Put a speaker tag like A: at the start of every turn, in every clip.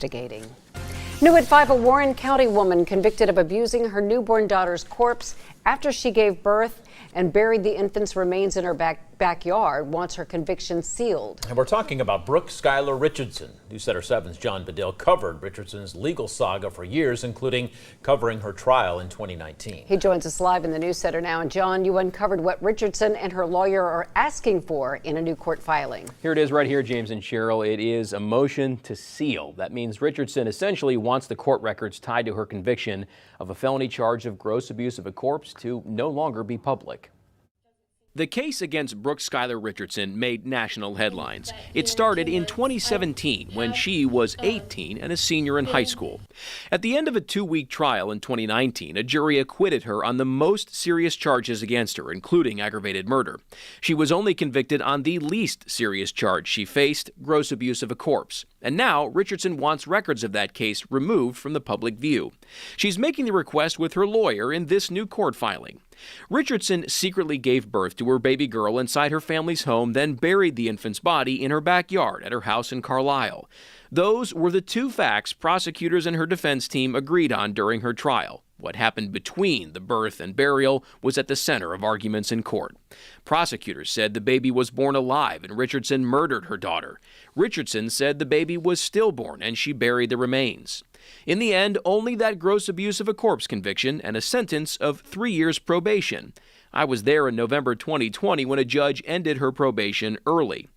A: Investigating. New at 5, a Warren County woman convicted of abusing her newborn daughter's corpse after she gave birth and buried the infant's remains in her backyard wants her conviction sealed.
B: And we're talking about Brooke Skylar Richardson. Newsletter 7's John Bedell covered Richardson's legal saga for years, including covering her trial in 2019.
A: He joins us live in the News Center now. And John, you uncovered what Richardson and her lawyer are asking for in a new court filing.
C: Here it is right here, James and Cheryl. It is a motion to seal. That means Richardson essentially wants the court records tied to her conviction of a felony charge of gross abuse of a corpse to no longer be public. The case against Brooke Skylar Richardson made national headlines. It started in 2017 when she was 18 and a senior in high school. At the end of a 2-week trial in 2019, a jury acquitted her on the most serious charges against her, including aggravated murder. She was only convicted on the least serious charge she faced, gross abuse of a corpse. And now Richardson wants records of that case removed from the public view. She's making the request with her lawyer in this new court filing. Richardson secretly gave birth to her baby girl inside her family's home, then buried the infant's body in her backyard at her house in Carlisle. Those were the two facts prosecutors and her defense team agreed on during her trial. What happened between the birth and burial was at the center of arguments in court. Prosecutors said the baby was born alive and Richardson murdered her daughter. Richardson said the baby was stillborn and she buried the remains. In the end, only that gross abuse of a corpse conviction and a sentence of 3 years probation. I was there in November 2020 when a judge ended her probation early.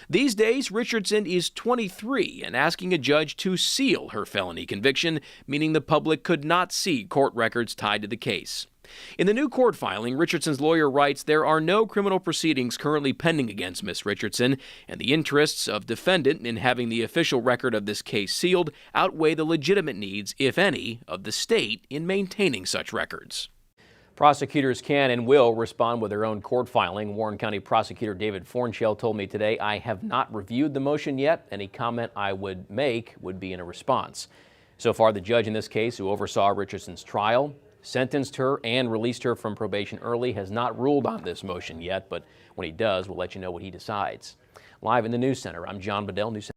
C: These days, Richardson is 23 and asking a judge to seal her felony conviction, meaning the public could not see court records tied to the case. In the new court filing, Richardson's lawyer writes there are no criminal proceedings currently pending against Miss Richardson, and the interests of defendant in having the official record of this case sealed outweigh the legitimate needs, if any, of the state in maintaining such records. Prosecutors can and will respond with their own court filing. Warren County Prosecutor David Fornshell told me today, I have not reviewed the motion yet. Any comment I would make would be in a response. So far, the judge in this case, who oversaw Richardson's trial, sentenced her and released her from probation early, has not ruled on this motion yet, but when he does, we'll let you know what he decides. Live in the News Center, I'm John Bedell, News Center.